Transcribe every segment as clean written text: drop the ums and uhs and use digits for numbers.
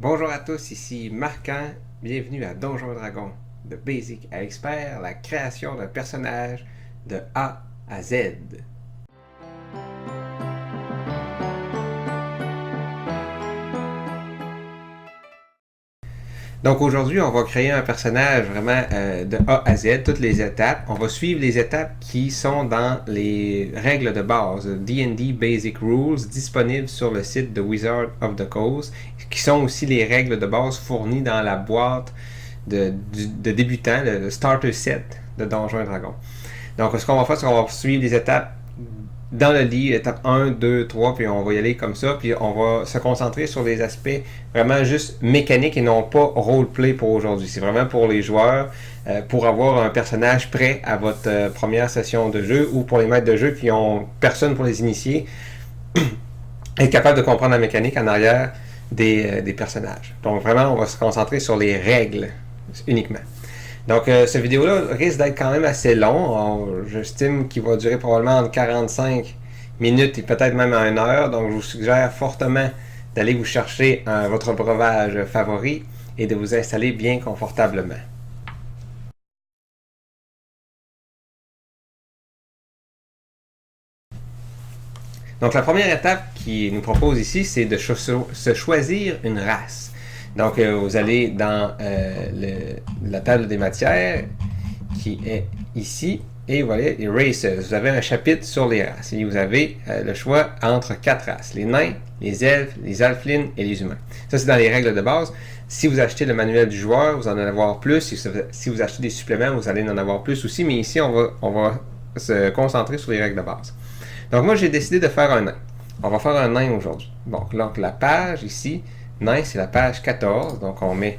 Bonjour à tous, ici Marquant, bienvenue à Donjons Dragons, de Basic à Expert, la création d'un personnage de A à Z. Donc aujourd'hui, on va créer un personnage vraiment de A à Z, toutes les étapes. On va suivre les étapes qui sont dans les règles de base, D&D Basic Rules, disponibles sur le site de Wizard of the Coast, qui sont aussi les règles de base fournies dans la boîte de débutants, le Starter Set de Donjons et Dragons. Donc ce qu'on va faire, c'est qu'on va suivre les étapes dans le livre, étape 1, 2, 3, puis on va y aller comme ça, puis on va se concentrer sur les aspects vraiment juste mécaniques et non pas roleplay pour aujourd'hui. C'est vraiment pour les joueurs, pour avoir un personnage prêt à votre première session de jeu, ou pour les maîtres de jeu qui ont personne pour les initier, être capable de comprendre la mécanique en arrière des personnages. Donc vraiment, on va se concentrer sur les règles uniquement. Donc, cette vidéo-là risque d'être quand même assez long. J'estime qu'il va durer probablement entre 45 minutes et peut-être même 1 heure. Donc, je vous suggère fortement d'aller vous chercher votre breuvage favori et de vous installer bien confortablement. Donc, la première étape qu'il nous propose ici, c'est de se choisir une race. Donc, vous allez dans la table des matières qui est ici et vous voyez les races. Vous avez un chapitre sur les races et vous avez le choix entre 4 races, les nains, les elfes, les halflings et les humains. Ça, c'est dans les règles de base. Si vous achetez le manuel du joueur, vous en allez avoir plus. Si vous achetez des suppléments, vous allez en avoir plus aussi. Mais ici, on va se concentrer sur les règles de base. Donc, moi, j'ai décidé de faire un nain. On va faire un nain aujourd'hui. Donc, la page ici, nain, c'est la page 14. Donc, on met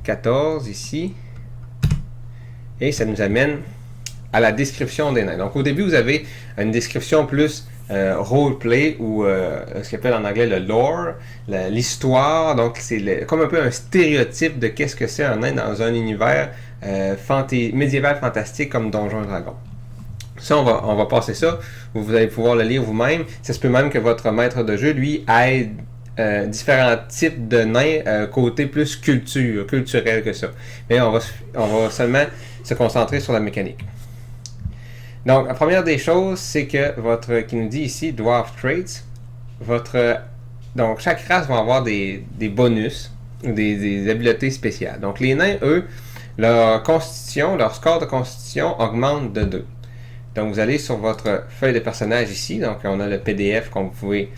14 ici. Et ça nous amène à la description des nains. Donc, au début, vous avez une description plus roleplay ou ce qu'on appelle en anglais le lore, l'histoire. Donc, c'est comme un peu un stéréotype de qu'est-ce que c'est un nain dans un univers médiéval fantastique comme Donjons et Dragons. Ça, on va passer ça. Vous allez pouvoir le lire vous-même. Ça se peut même que votre maître de jeu, lui, aide différents types de nains côté plus culturel que ça. Mais on va seulement se concentrer sur la mécanique. Donc, la première des choses, c'est que qui nous dit ici, Dwarf Traits, donc chaque race va avoir des bonus, ou des habiletés spéciales. Donc, les nains, eux, leur score de constitution augmente de 2. Donc, vous allez sur votre feuille de personnage ici. Donc, on a le PDF qu'on pouvez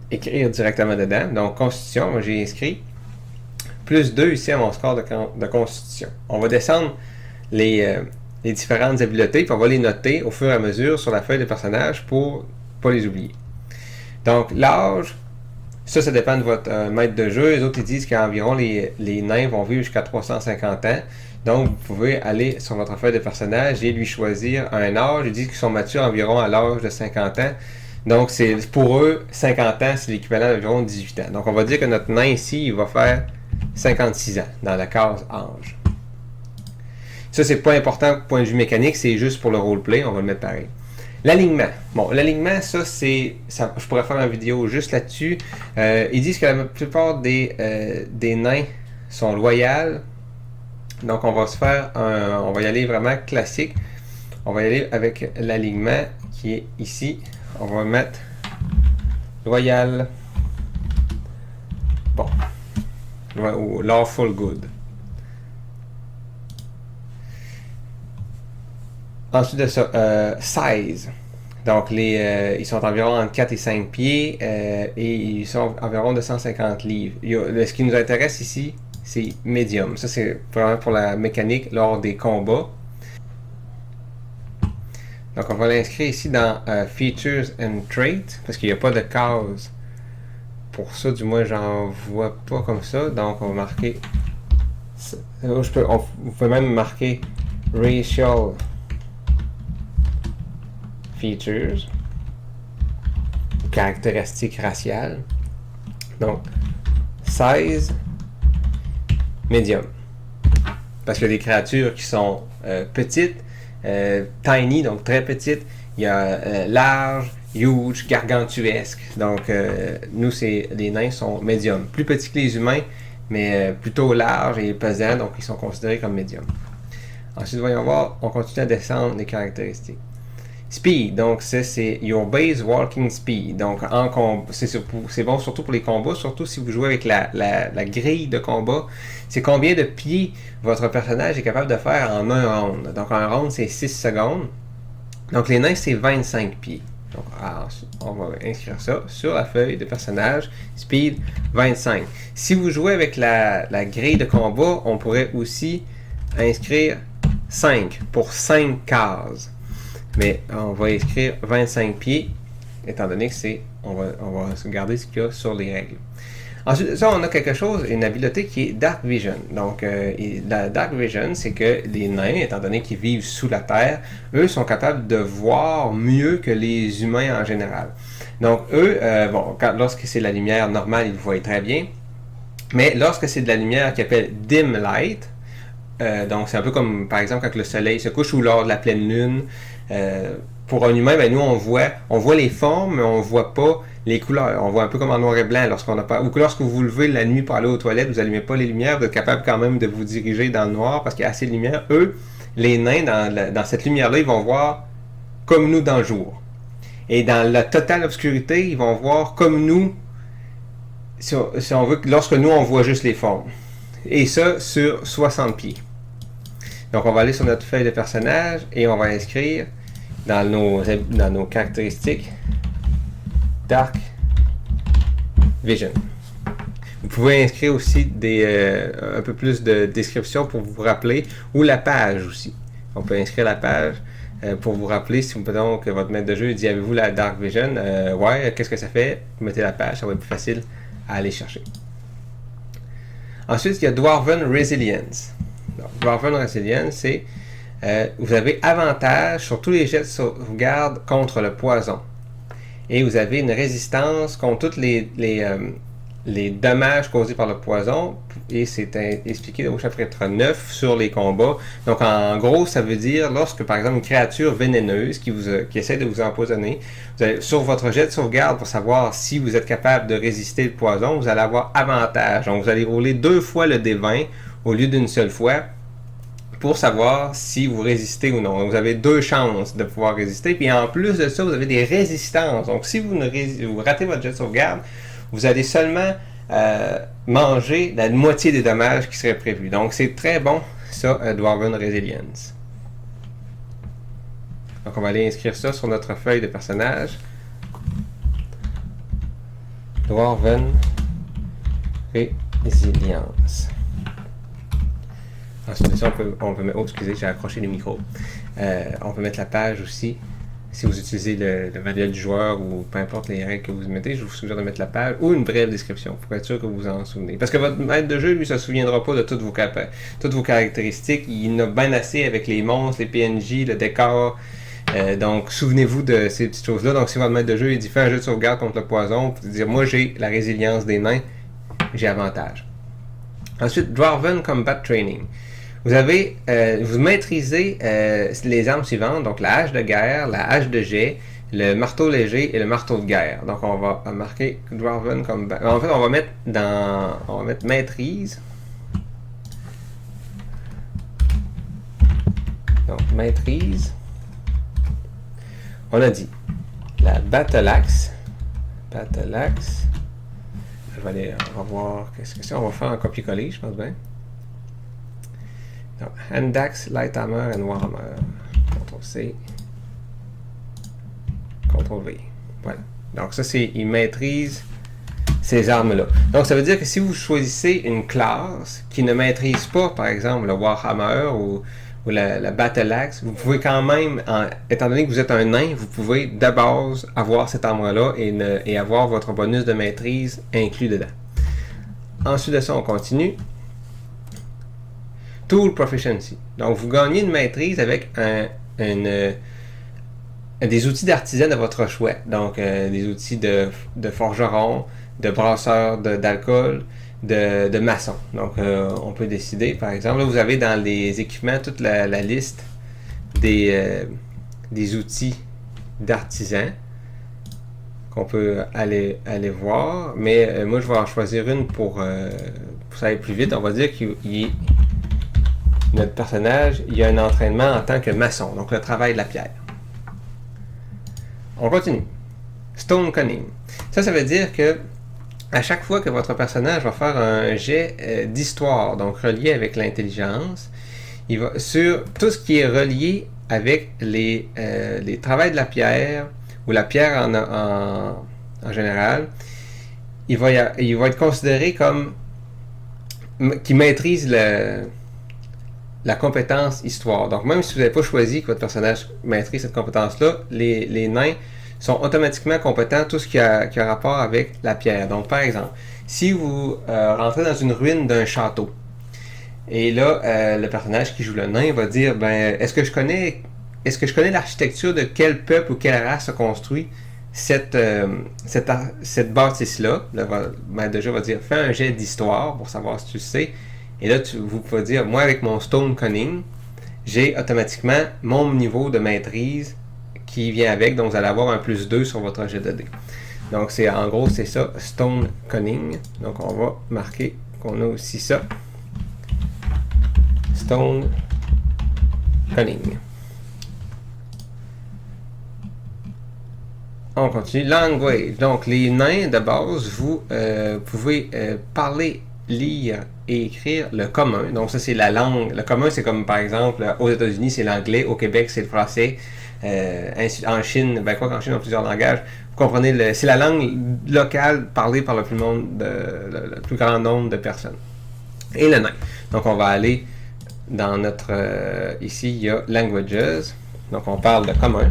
écrire directement dedans. Donc, constitution, moi j'ai inscrit plus 2 ici à mon score de constitution. On va descendre les différentes habiletés, puis on va les noter au fur et à mesure sur la feuille de personnage pour ne pas les oublier. Donc, l'âge, ça dépend de votre maître de jeu. Les autres, ils disent qu'environ les nains vont vivre jusqu'à 350 ans. Donc, vous pouvez aller sur votre feuille de personnage et lui choisir un âge. Ils disent qu'ils sont matures environ à l'âge de 50 ans. Donc, pour eux, 50 ans, c'est l'équivalent d'environ 18 ans. Donc, on va dire que notre nain ici, il va faire 56 ans dans la case âge. Ça, c'est pas important du point de vue mécanique, c'est juste pour le roleplay, on va le mettre pareil. L'alignement. Bon, l'alignement, je pourrais faire une vidéo juste là-dessus. Ils disent que la plupart des nains sont loyaux. Donc, on va y aller vraiment classique. On va y aller avec l'alignement qui est ici. On va mettre loyal. Bon. Ou lawful good. Ensuite de ça, size. Donc, ils sont environ entre 4 et 5 pieds et ils sont environ de 150 livres. Ce qui nous intéresse ici, c'est medium. Ça, c'est vraiment pour la mécanique lors des combats. Donc, on va l'inscrire ici dans Features and Traits parce qu'il n'y a pas de case pour ça. Du moins, j'en vois pas comme ça. Donc, on va marquer. Vous pouvez même marquer Racial Features, caractéristiques raciales. Donc, size, medium. Parce qu'il y a des créatures qui sont petites, tiny, donc très petites. Il y a large, huge, gargantuesque. Donc, nous, les nains sont médiums. Plus petits que les humains, mais plutôt larges et pesants, donc ils sont considérés comme médiums. Ensuite, voyons voir, on continue à descendre les caractéristiques. Speed, donc ça c'est your base walking speed. Donc c'est bon surtout pour les combats, surtout si vous jouez avec la grille de combat. C'est combien de pieds votre personnage est capable de faire en un round. Donc un round c'est 6 secondes. Donc les nains c'est 25 pieds. Donc on va inscrire ça sur la feuille de personnage. Speed 25. Si vous jouez avec la grille de combat, on pourrait aussi inscrire 5 pour 5 cases. Mais on va écrire 25 pieds, étant donné que on va regarder ce qu'il y a sur les règles. Ensuite, ça, on a quelque chose, une habileté qui est Dark Vision. Donc, la Dark Vision, c'est que les nains, étant donné qu'ils vivent sous la terre, eux sont capables de voir mieux que les humains en général. Donc, eux, lorsque c'est la lumière normale, ils voient très bien. Mais lorsque c'est de la lumière qu'ils appellent dim light, donc c'est un peu comme, par exemple, quand le soleil se couche ou lors de la pleine lune, pour un humain, nous on voit les formes, mais on voit pas les couleurs. On voit un peu comme en noir et blanc lorsqu'on n'a pas. Ou que lorsque vous vous levez la nuit pour aller aux toilettes, vous n'allumez pas les lumières, vous êtes capable quand même de vous diriger dans le noir parce qu'il y a assez de lumière. Eux, les nains, dans cette lumière-là, ils vont voir comme nous dans le jour. Et dans la totale obscurité, ils vont voir comme nous, si on veut, lorsque nous on voit juste les formes. Et ça sur 60 pieds. Donc on va aller sur notre feuille de personnage et on va inscrire dans nos caractéristiques Dark Vision. Vous pouvez inscrire aussi un peu plus de description pour vous rappeler, ou la page aussi. On peut inscrire la page pour vous rappeler, si donc votre maître de jeu dit avez-vous la Dark Vision, ouais, qu'est-ce que ça fait? Vous mettez la page, ça va être plus facile à aller chercher. Ensuite, il y a Dwarven Resilience. Donc, Dwarven Resilience, c'est vous avez avantage sur tous les jets de sauvegarde contre le poison. Et vous avez une résistance contre tous les dommages causés par le poison. Et c'est expliqué au chapitre 9 sur les combats. Donc en gros, ça veut dire lorsque par exemple une créature vénéneuse qui essaie de vous empoisonner, vous allez, sur votre jet de sauvegarde pour savoir si vous êtes capable de résister le poison, vous allez avoir avantage. Donc vous allez rouler 2 fois le D20 au lieu d'une seule fois pour savoir si vous résistez ou non. Donc, vous avez 2 chances de pouvoir résister. Puis en plus de ça, vous avez des résistances. Donc si vous ratez votre jet de sauvegarde, vous allez seulement manger la moitié des dommages qui seraient prévus. Donc c'est très bon, ça, Dwarven Resilience. Donc on va aller inscrire ça sur notre feuille de personnage. Dwarven Resilience. Ensuite, ça, on peut mettre. Oh, excusez, j'ai accroché le micro. On peut mettre la page aussi. Si vous utilisez le manuel du joueur ou peu importe les règles que vous mettez, je vous suggère de mettre la page ou une brève description pour être sûr que vous vous en souvenez. Parce que votre maître de jeu, lui, ne se souviendra pas de toutes vos caractéristiques. Il en a bien assez avec les monstres, les PNJ, le décor. Donc, souvenez-vous de ces petites choses-là. Donc, si votre maître de jeu il dit fais un jeu de sauvegarde contre le poison, vous pouvez dire moi j'ai la résilience des nains, j'ai avantage. Ensuite, Dwarven Combat Training. Vous maîtrisez les armes suivantes, donc la hache de guerre, la hache de jet, le marteau léger et le marteau de guerre. Donc on va marquer Dwarven Combat. En fait, on va mettre maîtrise. Donc maîtrise. On a dit la Battle Axe. Battle Axe. On va voir qu'est-ce que c'est. On va faire un copier-coller, je pense bien. Donc, Hand Axe, Light Hammer et Warhammer. CTRL-C. CTRL-V. Voilà. Donc ça, il maîtrise ces armes-là. Donc ça veut dire que si vous choisissez une classe qui ne maîtrise pas, par exemple, le Warhammer ou la Battle Axe, vous pouvez quand même, étant donné que vous êtes un nain, vous pouvez de base avoir cette arme-là et avoir votre bonus de maîtrise inclus dedans. Ensuite de ça, on continue. Tool Proficiency. Donc, vous gagnez une maîtrise avec des outils d'artisan de votre choix. Donc, des outils de forgeron, de brasseur d'alcool, de maçon. Donc, on peut décider, par exemple, là, vous avez dans les équipements toute la liste des outils d'artisan. qu'on peut aller voir. Mais moi, je vais en choisir une pour ça aller plus vite. On va dire notre personnage, il a un entraînement en tant que maçon, donc le travail de la pierre. On continue. Stone Cunning. Ça veut dire que à chaque fois que votre personnage va faire un jet d'histoire, donc relié avec l'intelligence, il va sur tout ce qui est relié avec les travails de la pierre ou la pierre en général, il va être considéré comme qui maîtrise la compétence histoire. Donc même si vous n'avez pas choisi que votre personnage maîtrise cette compétence-là, les nains sont automatiquement compétents tout ce qui a rapport avec la pierre. Donc par exemple, si vous rentrez dans une ruine d'un château, et là, le personnage qui joue le nain va dire, est-ce que je connais l'architecture de quel peuple ou quelle race a construit cette bâtisse-là? Le maître de jeu va dire, fais un jet d'histoire pour savoir si tu le sais. Et là, vous pouvez dire, moi avec mon Stone Cunning, j'ai automatiquement mon niveau de maîtrise qui vient avec, donc vous allez avoir un +2 sur votre jet de dés. Donc en gros, c'est ça, Stone Cunning. Donc on va marquer qu'on a aussi ça. Stone Cunning. On continue. Language. Donc les nains de base, vous pouvez parler, lire et écrire le commun. Donc ça c'est la langue. Le commun c'est comme par exemple aux États-Unis c'est l'anglais, au Québec c'est le français. En Chine, quoi qu'en Chine, on a plusieurs langages. Vous comprenez, c'est la langue locale parlée par le plus grand nombre de personnes. Et le nain. Donc, on va aller dans notre... ici, il y a Languages. Donc, on parle de commun.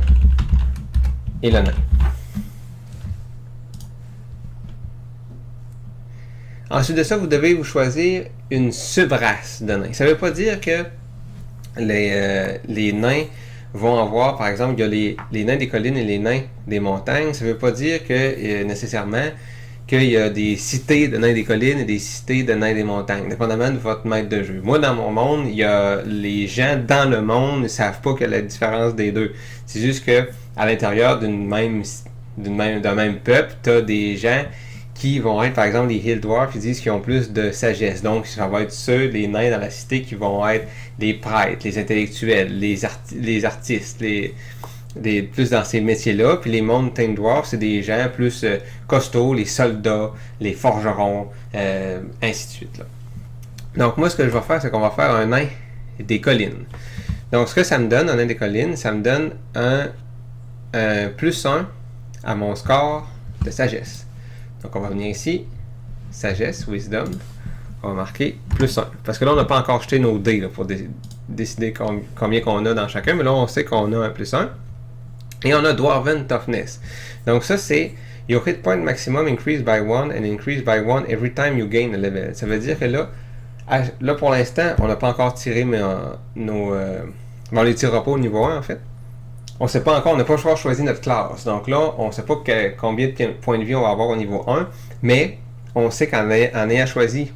Et le nain. Ensuite de ça, vous devez vous choisir une subrace de nains. Ça ne veut pas dire que les nains vont avoir, par exemple, il y a les nains des collines et les nains des montagnes. Ça ne veut pas dire que nécessairement qu'il y a des cités de nains des collines et des cités de nains des montagnes, dépendamment de votre maître de jeu. Moi, dans mon monde, il y a les gens dans le monde ne savent pas quelle est la différence des deux. C'est juste que à l'intérieur d'un même peuple, tu as des gens qui vont être, par exemple, les Hill Dwarfs, qui disent qu'ils ont plus de sagesse. Donc, ça va être ceux, les nains dans la cité, qui vont être les prêtres, les intellectuels, les artistes, plus dans ces métiers-là. Puis les Mountain Dwarfs, c'est des gens plus costauds, les soldats, les forgerons, ainsi de suite. Là. Donc, moi, ce que je vais faire, c'est qu'on va faire un nain des collines. Donc, ce que ça me donne, un nain des collines, ça me donne un +1 à mon score de sagesse. Donc, on va venir ici, sagesse, wisdom, on va marquer +1. Parce que là, on n'a pas encore jeté nos dés là, pour décider combien qu'on a dans chacun, mais là, on sait qu'on a un +1. Et on a Dwarven Toughness. Donc, ça, c'est Your hit point maximum increase by 1 and increase by 1 every time you gain a level. Ça veut dire que là pour l'instant, on n'a pas encore tiré on les tirera pas au niveau 1, en fait. On sait pas encore, on n'a pas encore choisi notre classe. Donc là, on ne sait pas combien de points de vie on va avoir au niveau 1, mais on sait qu'en ayant choisi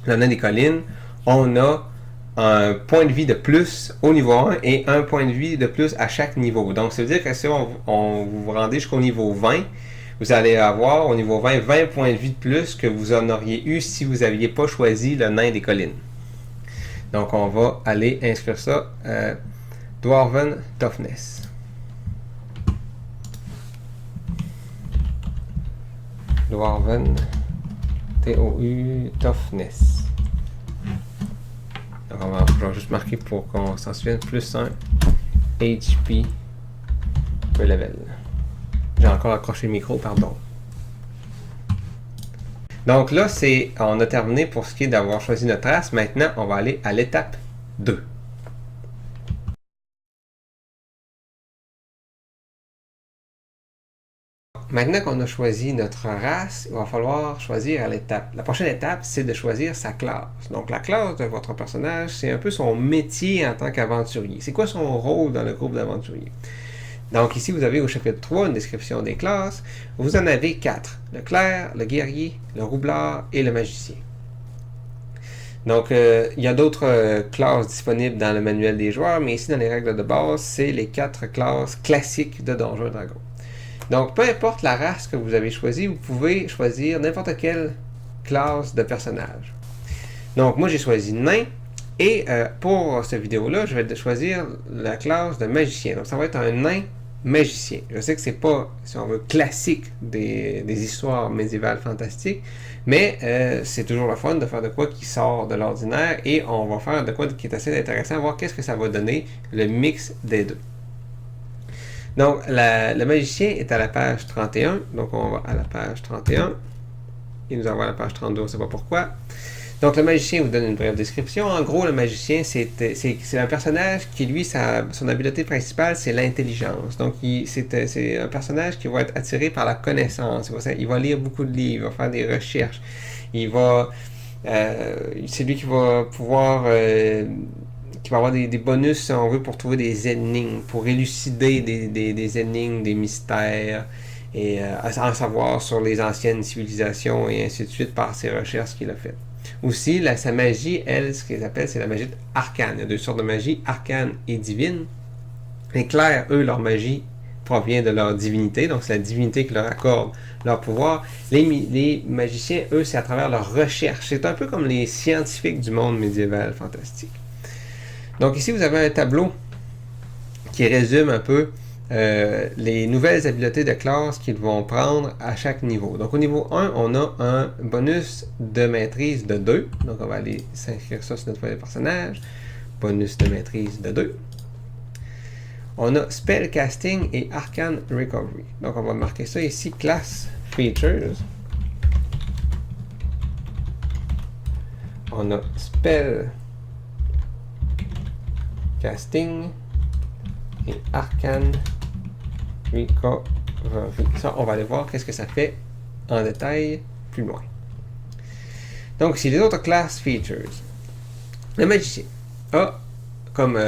le nain des collines, on a un point de vie de plus au niveau 1 et un point de vie de plus à chaque niveau. Donc ça veut dire que si on vous rendez jusqu'au niveau 20, vous allez avoir au niveau 20 points de vie de plus que vous en auriez eu si vous n'aviez pas choisi le nain des collines. Donc on va aller inscrire ça. Dwarven Toughness. Dwarven T-O-U Toughness. Donc je vais juste marquer pour qu'on s'en souvienne +1 HP per level. J'ai encore accroché le micro, pardon. Donc là, on a terminé pour ce qui est d'avoir choisi notre race. Maintenant, on va aller à l'étape 2. Maintenant qu'on a choisi notre race, il va falloir choisir l'étape. La prochaine étape, c'est de choisir sa classe. Donc la classe de votre personnage, c'est un peu son métier en tant qu'aventurier. C'est quoi son rôle dans le groupe d'aventuriers? Donc ici, vous avez au chapitre 3 une description des classes. Vous en avez 4. Le clerc, le guerrier, le roublard et le magicien. Donc, il y a d'autres classes disponibles dans le manuel des joueurs, mais ici, dans les règles de base, c'est les 4 classes classiques de Donjons & Dragons. Donc, peu importe la race que vous avez choisie, vous pouvez choisir n'importe quelle classe de personnage. Donc, moi, j'ai choisi nain. Et pour cette vidéo-là, je vais choisir la classe de magicien. Donc, ça va être un nain magicien. Je sais que c'est pas, si on veut, classique des histoires médiévales fantastiques, mais c'est toujours le fun de faire de quoi qui sort de l'ordinaire et on va faire de quoi qui est assez intéressant, voir qu'est-ce que ça va donner, le mix des deux. Donc, le magicien est à la page 31. Donc, on va à la page 31. Il nous envoie à la page 32, on ne sait pas pourquoi. Donc, le magicien vous donne une brève description. En gros, le magicien, c'est un personnage qui, lui, son habileté principale, c'est l'intelligence. Donc, c'est un personnage qui va être attiré par la connaissance. Il va lire beaucoup de livres, il va faire des recherches. C'est lui qui va pouvoir... qui va avoir des bonus, si on veut, pour trouver des énigmes, pour élucider des énigmes, des mystères, et en savoir sur les anciennes civilisations, et ainsi de suite, par ses recherches qu'il a faites. Aussi, sa magie, elle, ce qu'ils appellent, c'est la magie arcane. Il y a deux sortes de magie, arcane et divine. Les clercs, eux, leur magie provient de leur divinité, donc c'est la divinité qui leur accorde leur pouvoir. Les magiciens, eux, c'est à travers leur recherche. C'est un peu comme les scientifiques du monde médiéval fantastique. Donc ici, vous avez un tableau qui résume un peu les nouvelles habiletés de classe qu'ils vont prendre à chaque niveau. Donc au niveau 1, on a un bonus de maîtrise de 2. Donc on va aller s'inscrire ça sur notre feuille de personnage. Bonus de maîtrise de 2. On a Spell Casting et Arcane Recovery. Donc on va marquer ça ici, Class Features. On a Spell Casting et Arcane Recovery. Ça, on va aller voir qu'est-ce que ça fait en détail plus loin. Donc, ici, les autres class features. Le magicien a comme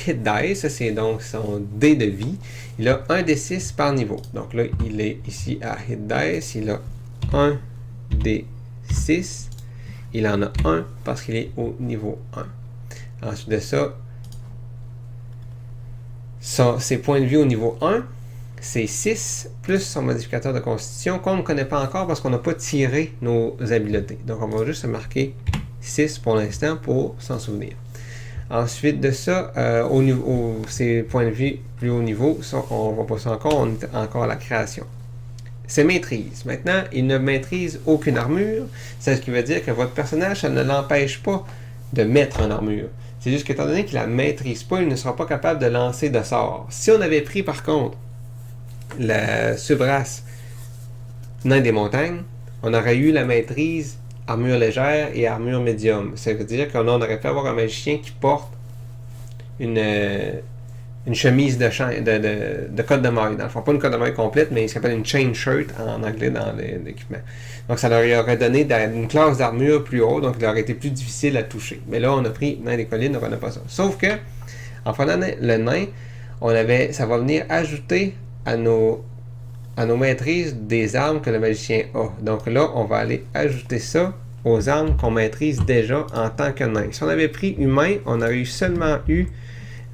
hit die, ça c'est donc son dé de vie. Il a 1 d6 par niveau. Donc là, il est ici à hit dice. Il a 1 d6. Il en a 1 parce qu'il est au niveau 1. Ensuite de ça, ses points de vie au niveau 1, c'est 6, plus son modificateur de constitution, qu'on ne connaît pas encore parce qu'on n'a pas tiré nos habiletés. Donc on va juste se marquer 6 pour l'instant pour s'en souvenir. Ensuite de ça, ses points de vie plus haut niveau, ça, on va passer encore, on est encore à la création. C'est maîtrise. Maintenant, il ne maîtrise aucune armure. C'est ce qui veut dire que votre personnage, ça ne l'empêche pas de mettre en armure. C'est juste qu'étant donné qu'il ne la maîtrise pas, il ne sera pas capable de lancer de sorts. Si on avait pris par contre la subrace nain des montagnes, on aurait eu la maîtrise armure légère et armure médium. Ça veut dire qu'on aurait pu avoir un magicien qui porte une chemise de cotte de maille. Dans le fond, pas une cotte de maille complète, mais il s'appelle une chain shirt en anglais dans l'équipement. Donc ça leur aurait donné une classe d'armure plus haute, donc il aurait été plus difficile à toucher. Mais là, on a pris nain des collines, donc on n'a pas ça. Sauf que, en prenant le nain, ça va venir ajouter à nos maîtrises des armes que le magicien a. Donc là, on va aller ajouter ça aux armes qu'on maîtrise déjà en tant que nain. Si on avait pris humain, on aurait seulement eu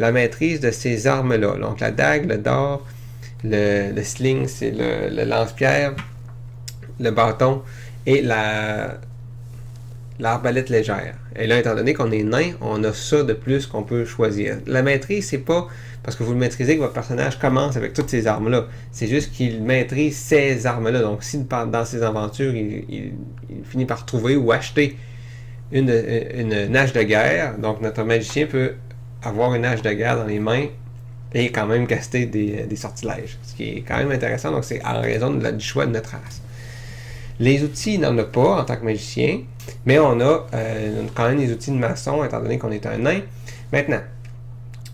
la maîtrise de ces armes-là. Donc la dague, le dard, le sling, c'est le lance-pierre, le bâton et l'arbalète légère. Et là, étant donné qu'on est nain, on a ça de plus qu'on peut choisir. La maîtrise, c'est pas parce que vous le maîtrisez que votre personnage commence avec toutes ces armes-là. C'est juste qu'il maîtrise ces armes-là. Donc, si dans ses aventures, il finit par trouver ou acheter une hache de guerre, donc notre magicien peut avoir une hache de guerre dans les mains et quand même caster des sortilèges. Ce qui est quand même intéressant, donc c'est en raison du choix de notre race. Les outils, il n'en a pas en tant que magicien, mais on a quand même des outils de maçon, étant donné qu'on est un nain. Maintenant,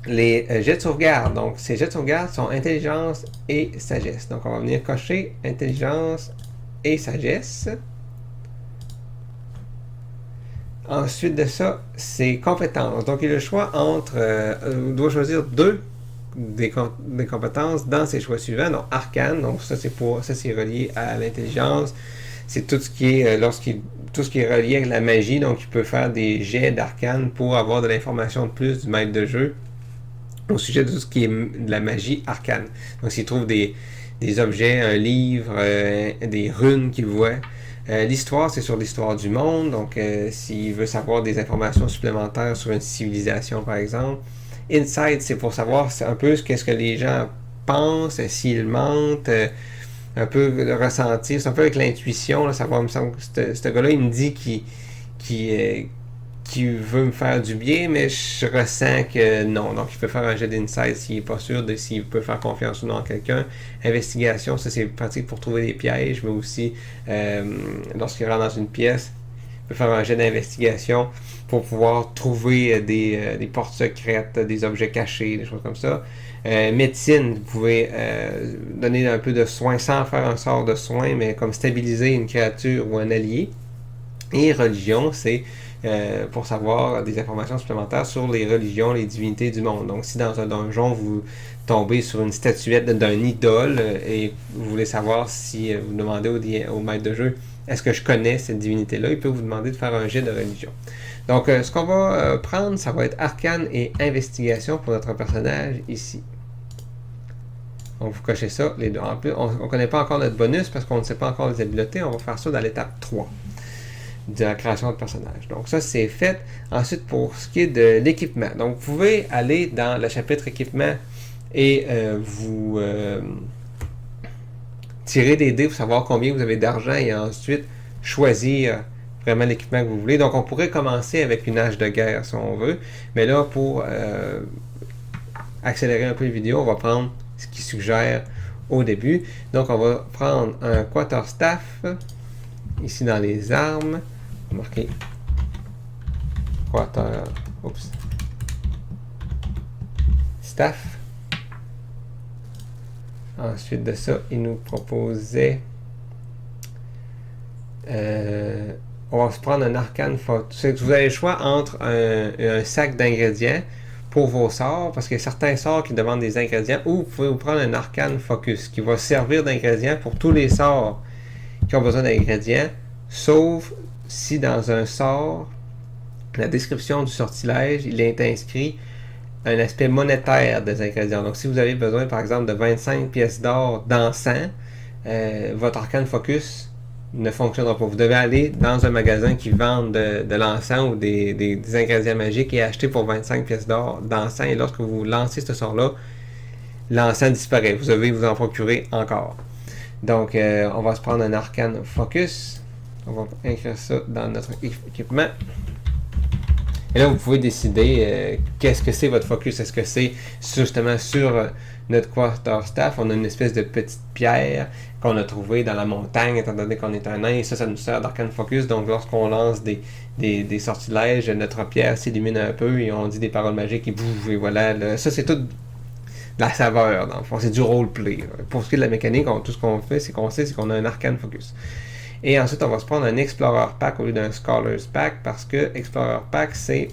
les jets de sauvegarde. Donc, ces jets de sauvegarde sont intelligence et sagesse. Donc, on va venir cocher intelligence et sagesse. Ensuite de ça, c'est compétences. Donc, il a le choix entre... il doit choisir deux des compétences dans ses choix suivants. Donc, arcane, donc ça c'est relié à l'intelligence. C'est tout ce qui est tout ce qui est relié avec la magie. Donc, il peut faire des jets d'arcane pour avoir de l'information de plus du maître de jeu au sujet de tout ce qui est de la magie arcane. Donc, s'il trouve des des objets, un livre, des runes qu'il voit. L'histoire, c'est sur l'histoire du monde, donc s'il veut savoir des informations supplémentaires sur une civilisation, par exemple. Insight, c'est pour savoir un peu qu'est-ce que les gens pensent, s'ils mentent, un peu le ressentir, c'est un peu avec l'intuition, savoir, il me semble que ce gars-là, il me dit qui veut me faire du bien, mais je ressens que non. Donc, il peut faire un jet d'insight s'il n'est pas sûr de s'il peut faire confiance ou non à quelqu'un. Investigation, ça c'est pratique pour trouver des pièges, mais aussi lorsqu'il rentre dans une pièce, il peut faire un jet d'investigation pour pouvoir trouver des portes secrètes, des objets cachés, des choses comme ça. Médecine, vous pouvez donner un peu de soins sans faire un sort de soins, mais comme stabiliser une créature ou un allié. Et religion, c'est pour savoir des informations supplémentaires sur les religions, les divinités du monde. Donc, si dans un donjon, vous tombez sur une statuette d'un idole et vous voulez savoir si vous demandez au maître de jeu est-ce que je connais cette divinité-là, il peut vous demander de faire un jet de religion. Donc, ce qu'on va prendre, ça va être arcane et investigation pour notre personnage ici. Donc, vous cochez ça, les deux. En plus, on ne connaît pas encore notre bonus parce qu'on ne sait pas encore les habiletés. On va faire ça dans l'étape 3 de la création de personnage. Donc ça, c'est fait. Ensuite, pour ce qui est de l'équipement. Donc, vous pouvez aller dans le chapitre équipement et vous tirer des dés pour savoir combien vous avez d'argent et ensuite choisir vraiment l'équipement que vous voulez. Donc, on pourrait commencer avec une hache de guerre si on veut. Mais là, pour accélérer un peu la vidéo, on va prendre ce qui suggère au début. Donc, on va prendre un quarterstaff ici dans les armes. On va marquer staff. Ensuite de ça, il nous proposait on va se prendre un arcane focus. Vous avez le choix entre un sac d'ingrédients pour vos sorts, parce qu'il y a certains sorts qui demandent des ingrédients, ou vous pouvez vous prendre un arcane focus qui va servir d'ingrédient pour tous les sorts qui ont besoin d'ingrédients, sauf si dans un sort, la description du sortilège, il est inscrit un aspect monétaire des ingrédients. Donc, si vous avez besoin, par exemple, de 25 pièces d'or d'encens, votre arcane focus ne fonctionnera pas. Vous devez aller dans un magasin qui vend de l'encens ou des ingrédients magiques et acheter pour 25 pièces d'or d'encens. Et lorsque vous lancez ce sort-là, l'encens disparaît. Vous devez vous en procurer encore. Donc, on va se prendre un arcane focus. On va écrire ça dans notre équipement. Et là, vous pouvez décider qu'est-ce que c'est votre focus. Est-ce que c'est justement sur notre quarterstaff? On a une espèce de petite pierre qu'on a trouvée dans la montagne, étant donné qu'on est un nain, et ça nous sert d'arcane focus. Donc, lorsqu'on lance des sortilèges, notre pierre s'illumine un peu et on dit des paroles magiques et bouf, et voilà. Ça, c'est tout la saveur, dans le fond. C'est du roleplay. Pour ce qui est de la mécanique, tout ce qu'on fait, c'est qu'on a un arcane focus. Et ensuite, on va se prendre un Explorer Pack au lieu d'un Scholar's Pack, parce que Explorer Pack, c'est...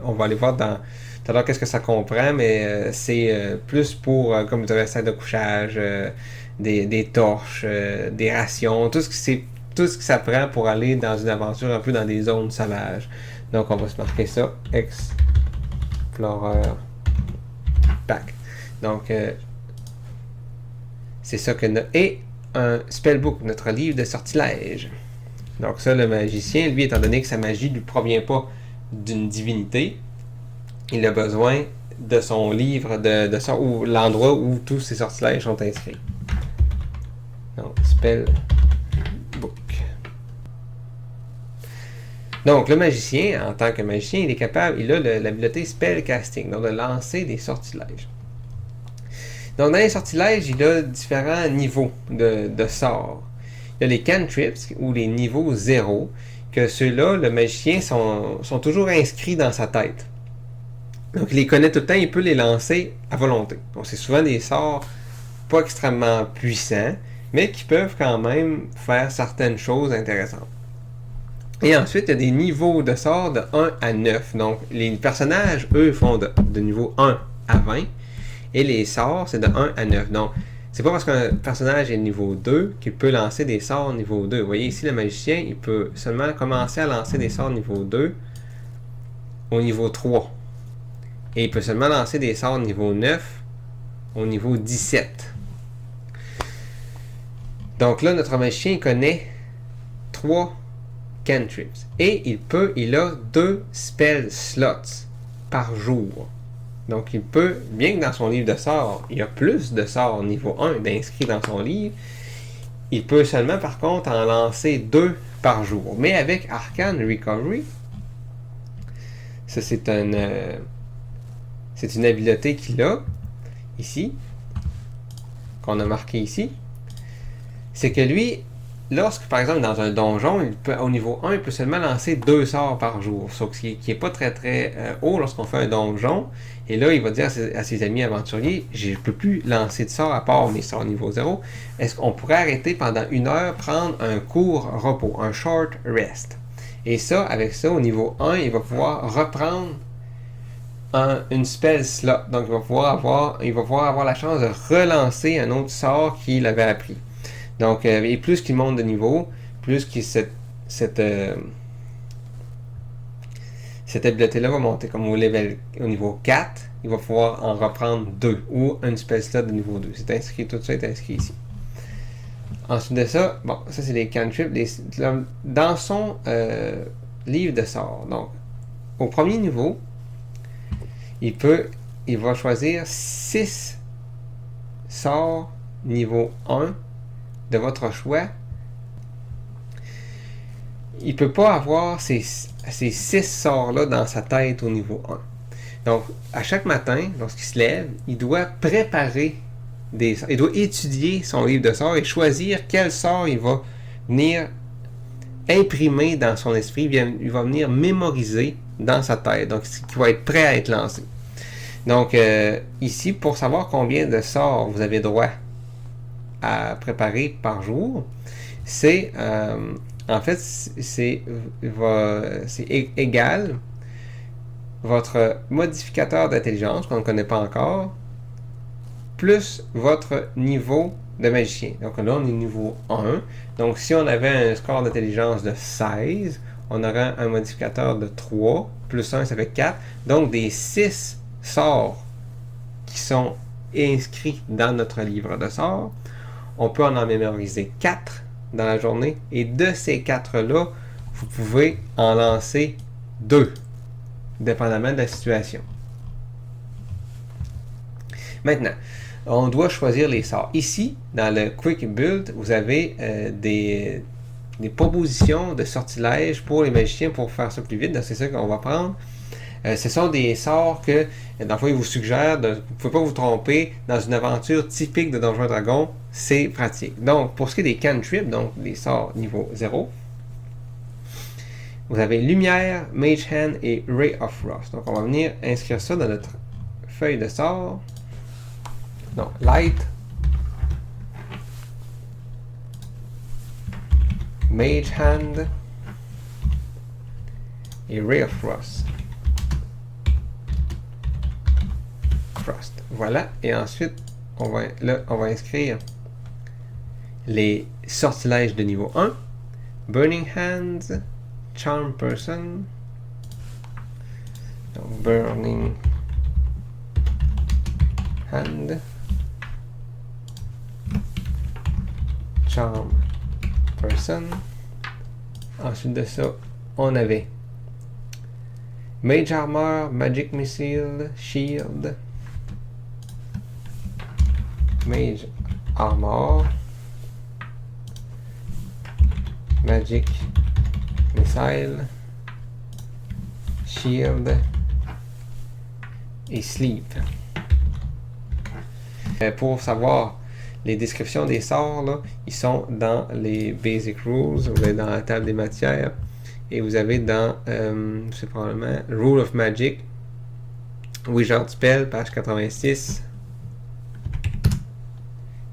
on va aller voir dans... tout à l'heure qu'est-ce que ça comprend, mais c'est plus pour, comme vous avez un sac de couchage, des torches, des rations, tout ce que ça prend pour aller dans une aventure un peu dans des zones sauvages. Donc, on va se marquer ça, Explorer Pack. Donc, c'est ça que... Et un spellbook, notre livre de sortilège. Donc ça, le magicien, lui, étant donné que sa magie ne lui provient pas d'une divinité, il a besoin de son livre, ou l'endroit où tous ses sortilèges sont inscrits. Donc, spellbook. Donc, le magicien, en tant que magicien, il a l'habileté spellcasting, donc de lancer des sortilèges. Donc, dans les sortilèges, il a différents niveaux de sorts. Il y a les cantrips, ou les niveaux 0, que ceux-là, le magicien, sont toujours inscrits dans sa tête. Donc, il les connaît tout le temps, il peut les lancer à volonté. Donc, c'est souvent des sorts pas extrêmement puissants, mais qui peuvent quand même faire certaines choses intéressantes. Et ensuite, il y a des niveaux de sorts de 1 à 9. Donc, les personnages, eux, font de niveau 1 à 20. Et les sorts, c'est de 1 à 9. Donc, c'est pas parce qu'un personnage est niveau 2 qu'il peut lancer des sorts niveau 2. Vous voyez ici, le magicien, il peut seulement commencer à lancer des sorts niveau 2 au niveau 3. Et il peut seulement lancer des sorts niveau 9 au niveau 17. Donc là, notre magicien connaît 3 cantrips. Et il a 2 spell slots par jour. Donc il peut, bien que dans son livre de sorts, il y a plus de sorts niveau 1 d'inscrits dans son livre, il peut seulement par contre en lancer 2 par jour. Mais avec Arcane Recovery, ça c'est une habileté qu'il a ici, qu'on a marqué ici. C'est que lui, lorsque par exemple dans un donjon, au niveau 1, il peut seulement lancer 2 sorts par jour. Sauf ce qui n'est pas très très haut lorsqu'on fait un donjon. Et là, il va dire à ses amis aventuriers, je ne peux plus lancer de sorts à part mes sorts niveau 0. Est-ce qu'on pourrait arrêter pendant 1 heure, prendre un court repos, un short rest? Et ça, avec ça, au niveau 1, il va pouvoir reprendre une spell slot. Donc, il va pouvoir avoir la chance de relancer un autre sort qu'il avait appris. Donc, et plus qu'il monte de niveau, plus que cette habileté-là va monter. Comme au niveau 4, il va pouvoir en reprendre 2 ou une spell slot de niveau 2. C'est inscrit, tout ça est inscrit ici. Ensuite de ça, bon, ça c'est les cantrips. Dans son livre de sorts, donc, au premier niveau, il va choisir 6 sorts niveau 1 de votre choix. Il ne peut pas avoir ces 6 sorts-là dans sa tête au niveau 1. Donc, à chaque matin, lorsqu'il se lève, il doit préparer il doit étudier son livre de sorts et choisir quel sort il va venir imprimer dans son esprit, il va venir mémoriser dans sa tête, donc qui va être prêt à être lancé. Donc, ici, pour savoir combien de sorts vous avez droit à préparer par jour, c'est en fait c'est égal votre modificateur d'intelligence qu'on ne connaît pas encore plus votre niveau de magicien. Donc là on est niveau 1, donc si on avait un score d'intelligence de 16, on aurait un modificateur de 3 plus 1 ça fait 4, donc des 6 sorts qui sont inscrits dans notre livre de sorts. On peut en mémoriser 4 dans la journée. Et de ces 4-là, vous pouvez en lancer 2, dépendamment de la situation. Maintenant, on doit choisir les sorts. Ici, dans le Quick Build, vous avez des propositions de sortilèges pour les magiciens pour faire ça plus vite. Donc, c'est ça qu'on va prendre. Ce sont des sorts que, dans le fond, ils vous suggèrent, vous ne pouvez pas vous tromper, dans une aventure typique de Donjons & Dragons, c'est pratique. Donc, pour ce qui est des cantrips, donc les sorts niveau 0, vous avez Lumière, Mage Hand et Ray of Frost. Donc, on va venir inscrire ça dans notre feuille de sorts. Donc, Light, Mage Hand et Ray of Frost. Voilà, et ensuite on va inscrire les sortilèges de niveau 1, Burning Hands, Charm Person, donc Burning Hand, Charm Person. Ensuite de ça, on avait Mage Armor, Magic Missile, Shield, Mage Armor, Magic Missile, Shield et Sleeve. Pour savoir les descriptions des sorts, là, ils sont dans les Basic Rules, vous avez dans la table des matières, et vous avez dans, c'est probablement Rule of Magic, Wizard Spell, page 86.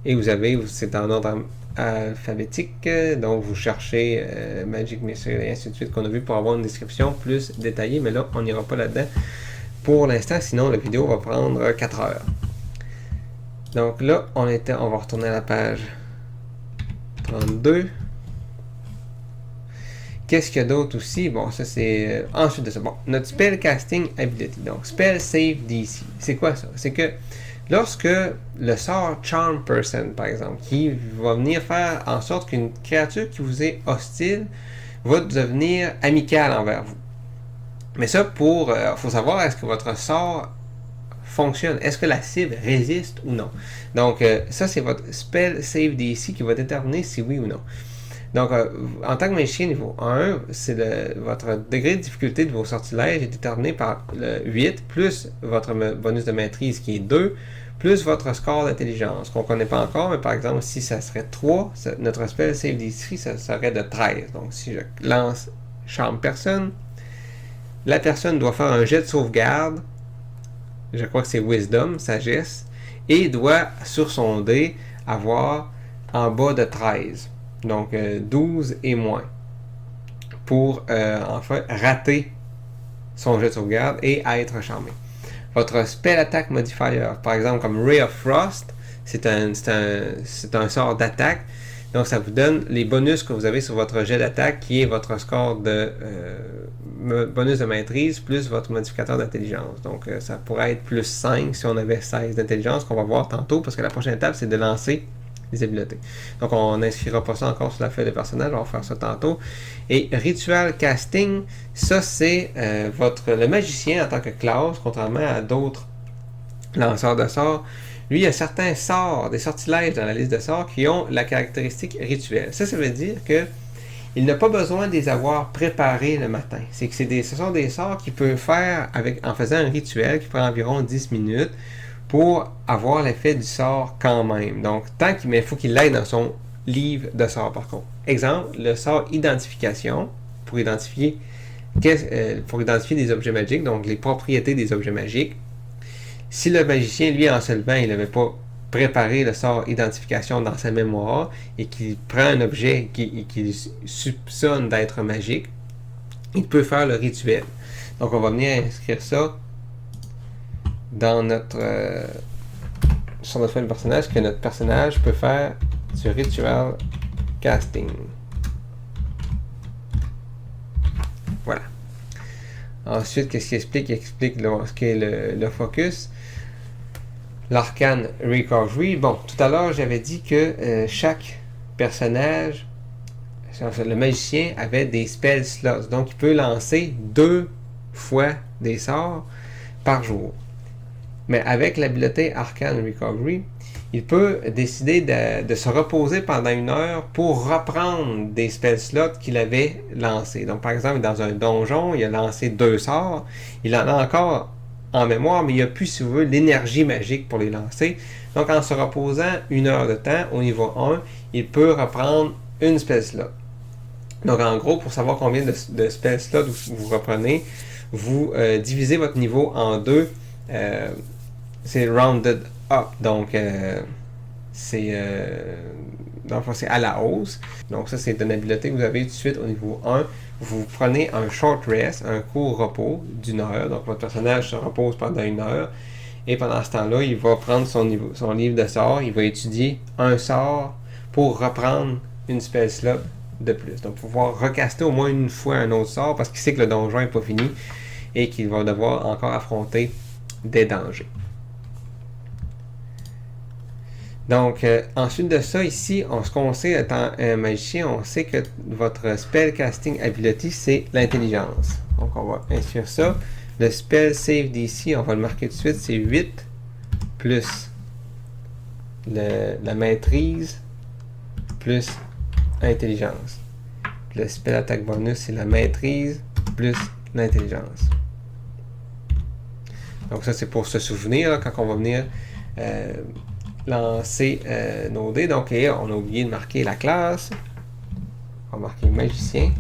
Et vous avez, c'est en ordre alphabétique, donc vous cherchez Magic Missile et ainsi de suite qu'on a vu pour avoir une description plus détaillée, mais là on n'ira pas là-dedans pour l'instant, sinon la vidéo va prendre 4 heures. Donc là, on va retourner à la page 32. Qu'est-ce qu'il y a d'autre aussi? Bon, ça c'est ensuite de ça. Bon, notre Spell Casting Ability. Donc, Spell Save DC. C'est quoi ça? C'est que Lorsque le sort Charm Person, par exemple, qui va venir faire en sorte qu'une créature qui vous est hostile va devenir amicale envers vous. Mais ça, faut savoir est-ce que votre sort fonctionne. Est-ce que la cible résiste ou non? Donc, ça, c'est votre spell save DC qui va déterminer si oui ou non. Donc, en tant que magicien niveau 1, votre degré de difficulté de vos sortilèges est déterminé par le 8, plus votre bonus de maîtrise qui est 2, plus votre score d'intelligence, qu'on ne connaît pas encore, mais par exemple, si ça serait 3, notre spell save DC, ça serait de 13. Donc, si je lance Charme Personne, la personne doit faire un jet de sauvegarde, je crois que c'est Wisdom, Sagesse, et doit, sur son dé, avoir en bas de 13. Donc 12 et moins. Pour enfin rater son jet de sauvegarde et être charmé. Votre spell attack modifier, par exemple comme Ray of Frost, c'est un sort d'attaque. Donc ça vous donne les bonus que vous avez sur votre jet d'attaque qui est votre score de bonus de maîtrise plus votre modificateur d'intelligence. Donc ça pourrait être plus 5 si on avait 16 d'intelligence qu'on va voir tantôt parce que la prochaine étape c'est de lancer les habiletés. Donc on n'inscrira pas ça encore sur la feuille de personnage, on va faire ça tantôt. Et Ritual Casting, ça c'est le magicien en tant que classe, contrairement à d'autres lanceurs de sorts. Lui, il y a certains sorts, des sortilèges dans la liste de sorts qui ont la caractéristique rituelle. Ça veut dire que il n'a pas besoin de les avoir préparés le matin. C'est que ce sont des sorts qu'il peut faire en faisant un rituel qui prend environ 10 minutes pour avoir l'effet du sort quand même. Donc, mais il faut qu'il l'aille dans son livre de sorts par contre. Exemple, le sort identification pour identifier des objets magiques, donc les propriétés des objets magiques. Si le magicien, lui, en se levant, il n'avait pas préparé le sort identification dans sa mémoire et qu'il prend un objet qu'il soupçonne d'être magique, il peut faire le rituel. Donc, on va venir inscrire ça dans sur notre feuille de personnage, que notre personnage peut faire du ritual casting. Voilà. Ensuite, qu'est-ce qu'il explique? Il explique ce qu'est le focus. L'arcane recovery. Bon, tout à l'heure, j'avais dit que chaque personnage, le magicien, avait des spell slots. Donc, il peut lancer 2 fois des sorts par jour. Mais avec l'habileté Arcane Recovery, il peut décider de se reposer pendant 1 heure pour reprendre des spell slots qu'il avait lancés. Donc, par exemple, dans un donjon, il a lancé 2 sorts. Il en a encore en mémoire, mais il n'y a plus, si vous voulez, l'énergie magique pour les lancer. Donc, en se reposant 1 heure de temps au niveau 1, il peut reprendre une spell slot. Donc, en gros, pour savoir combien de spell slots vous reprenez, vous divisez votre niveau en 2. C'est rounded up, donc c'est à la hausse. Donc ça, c'est une habileté que vous avez tout de suite au niveau 1. Vous prenez un short rest, un court repos d'1 heure. Donc votre personnage se repose pendant 1 heure. Et pendant ce temps-là, il va prendre son livre de sort, il va étudier un sort pour reprendre une spell slot de plus. Donc pouvoir recaster au moins une fois un autre sort parce qu'il sait que le donjon n'est pas fini et qu'il va devoir encore affronter des dangers. Donc, ensuite de ça, ici, ce qu'on sait étant un magicien, on sait que votre spell casting ability, c'est l'intelligence. Donc, on va inscrire ça. Le spell save DC, on va le marquer tout de suite, c'est 8 plus la maîtrise plus intelligence. Le spell attack bonus, c'est la maîtrise plus l'intelligence. Donc, ça, c'est pour se souvenir là, quand on va venir lancer nos dés. Donc, on a oublié de marquer la classe. On va marquer magicien.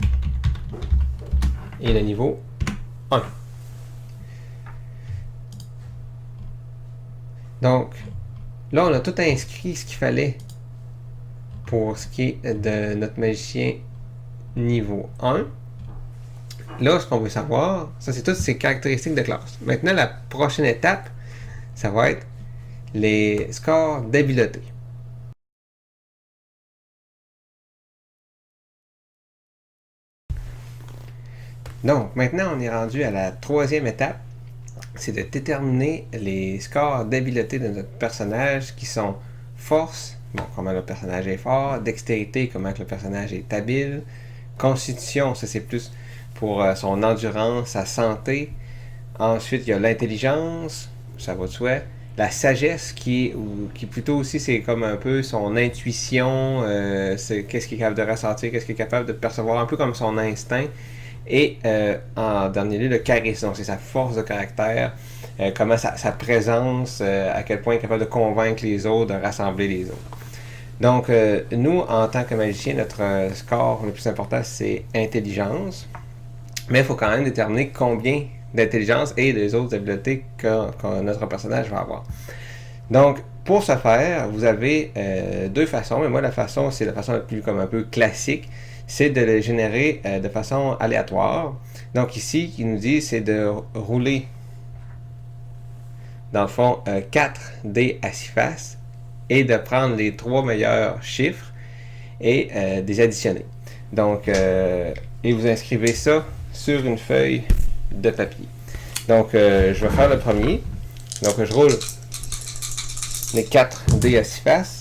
Et le niveau 1. Donc, là, on a tout inscrit ce qu'il fallait pour ce qui est de notre magicien niveau 1. Là, ce qu'on veut savoir, ça c'est toutes ces caractéristiques de classe. Maintenant, la prochaine étape, ça va être les scores d'habileté. Donc, maintenant, on est rendu à la 3e étape c'est de déterminer les scores d'habileté de notre personnage qui sont force, bon, comment le personnage est fort, dextérité, comment le personnage est habile, constitution, ça c'est plus pour son endurance, sa santé. Ensuite, il y a l'intelligence, ça va de soi. La sagesse qui plutôt aussi c'est comme un peu son intuition, c'est qu'est-ce qu'il est capable de ressentir, qu'est-ce qu'il est capable de percevoir, un peu comme son instinct. Et en dernier lieu, le charisme, donc c'est sa force de caractère, comment sa présence, à quel point il est capable de convaincre les autres, de rassembler les autres. Donc, nous, en tant que magicien, notre score le plus important, c'est intelligence. Mais il faut quand même déterminer combien d'intelligence et des autres habiletés que notre personnage va avoir. Donc, pour ce faire, vous avez deux façons. Mais moi, la façon, c'est la façon la plus comme un peu classique, c'est de le générer de façon aléatoire. Donc ici, il nous dit, c'est de rouler, dans le fond, 4 dés à 6 faces et de prendre les 3 meilleurs chiffres et des additionner. Donc, et vous inscrivez ça sur une feuille de papier. Donc, je vais faire le premier. Donc, je roule les 4 dés à 6 faces.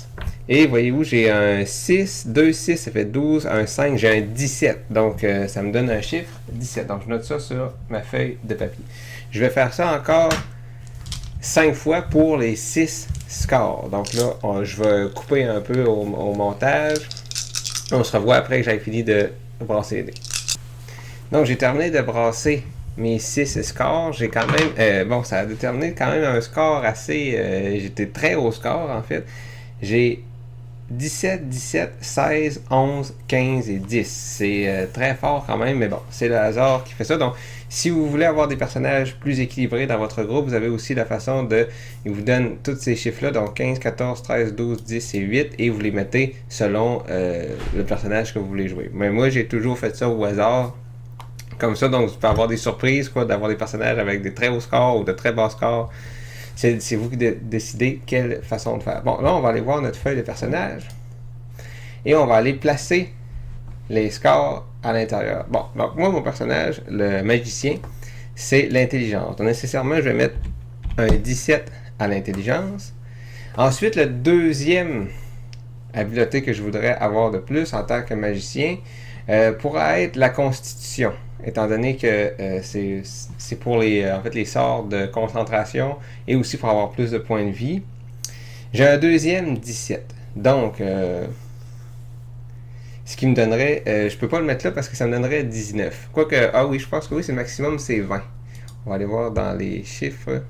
Et voyez-vous, j'ai un 6, 2, 6, ça fait 12, un 5, j'ai un 17. Donc, ça me donne un chiffre 17. Donc, je note ça sur ma feuille de papier. Je vais faire ça encore 5 fois pour les 6 scores. Donc là, je vais couper un peu au montage. On se revoit après que j'aille fini de brasser les dés. Donc, j'ai terminé de brasser mes 6 scores. J'ai quand même... bon, ça a déterminé quand même un score assez... j'étais très haut score, en fait. J'ai 17, 17, 16, 11, 15 et 10. C'est très fort quand même, mais bon, c'est le hasard qui fait ça. Donc, si vous voulez avoir des personnages plus équilibrés dans votre groupe, vous avez aussi la façon de... Il vous donne tous ces chiffres-là, donc 15, 14, 13, 12, 10 et 8, et vous les mettez selon le personnage que vous voulez jouer. Mais moi, j'ai toujours fait ça au hasard, comme ça, donc vous pouvez avoir des surprises, quoi, d'avoir des personnages avec des très hauts scores ou de très bas scores. C'est vous qui décidez quelle façon de faire. Bon, là, on va aller voir notre feuille de personnage. Et on va aller placer les scores à l'intérieur. Bon, donc moi, mon personnage, le magicien, c'est l'intelligence. Donc, nécessairement, je vais mettre un 17 à l'intelligence. Ensuite, le deuxième habileté que je voudrais avoir de plus en tant que magicien pourrait être la constitution. Étant donné que c'est pour en fait, les sorts de concentration et aussi pour avoir plus de points de vie. J'ai un deuxième 17. Donc, ce qui me donnerait... je peux pas le mettre là parce que ça me donnerait 19. Quoique, ah oui, je pense que oui, c'est le maximum, c'est 20. On va aller voir dans les chiffres.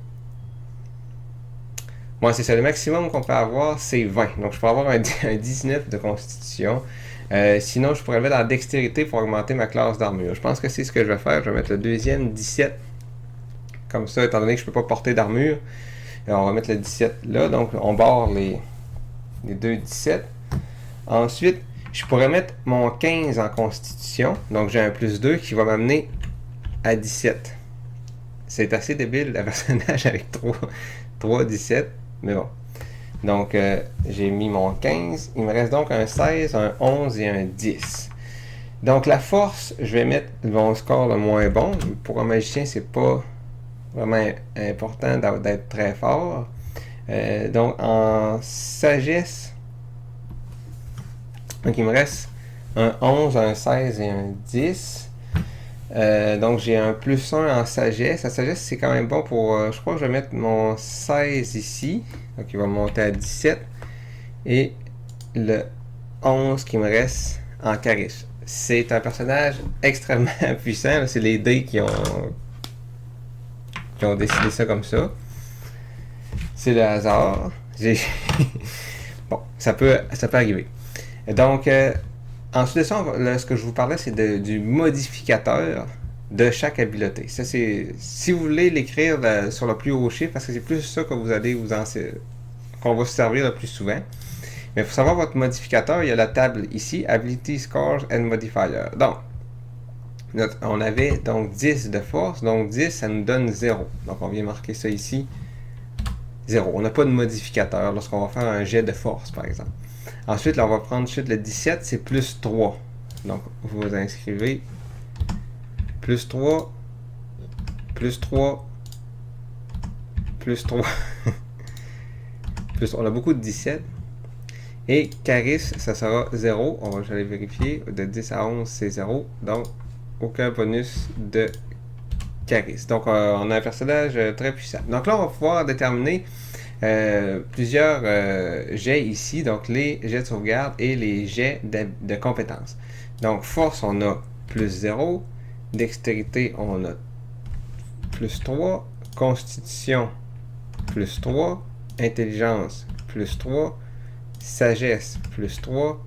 Bon, c'est ça, le maximum qu'on peut avoir, c'est 20. Donc, je peux avoir un 19 de constitution. Sinon, je pourrais le mettre en dextérité pour augmenter ma classe d'armure. Je pense que c'est ce que je vais faire. Je vais mettre le deuxième 17. Comme ça, étant donné que je ne peux pas porter d'armure. On va mettre le 17 là. Donc, on barre les deux 17. Ensuite, je pourrais mettre mon 15 en constitution. Donc, j'ai un plus 2 qui va m'amener à 17. C'est assez débile, le personnage avec 3 17. Mais bon. Donc, j'ai mis mon 15. Il me reste donc un 16, un 11 et un 10. Donc, la force, je vais mettre mon score le moins bon. Pour un magicien, c'est pas vraiment important d'être très fort. Donc, en sagesse, donc il me reste un 11, un 16 et un 10. Donc, j'ai un plus 1 en sagesse. La sagesse, c'est quand même bon pour... je crois que je vais mettre mon 16 ici. Donc, il va monter à 17. Et le 11 qui me reste en charisme. C'est un personnage extrêmement puissant. C'est les dés qui ont décidé ça comme ça. C'est le hasard. Bon, ça peut arriver. Donc, ensuite de ça, ce que je vous parlais, c'est du modificateur de chaque habileté. Ça, c'est, si vous voulez l'écrire sur le plus haut chiffre, parce que c'est plus ça que vous allez qu'on va se servir le plus souvent. Mais il faut savoir votre modificateur, il y a la table ici, Ability, Scores and Modifier. Donc, on avait donc 10 de force, donc 10, ça nous donne 0. Donc, on vient marquer ça ici, 0. On n'a pas de modificateur lorsqu'on va faire un jet de force, par exemple. Ensuite, là, on va prendre ensuite le 17, c'est plus 3. Donc, vous inscrivez plus 3, plus 3, plus 3. On a beaucoup de 17. Et charisme, ça sera 0. On va aller vérifier. De 10 à 11, c'est 0. Donc, aucun bonus de charisme. Donc, on a un personnage très puissant. Donc là, on va pouvoir déterminer plusieurs jets ici. Donc, les jets de sauvegarde et les jets de compétences. Donc, force, on a plus 0. Dextérité, on a plus 3. Constitution, plus 3. Intelligence, plus 3. Sagesse, plus 3.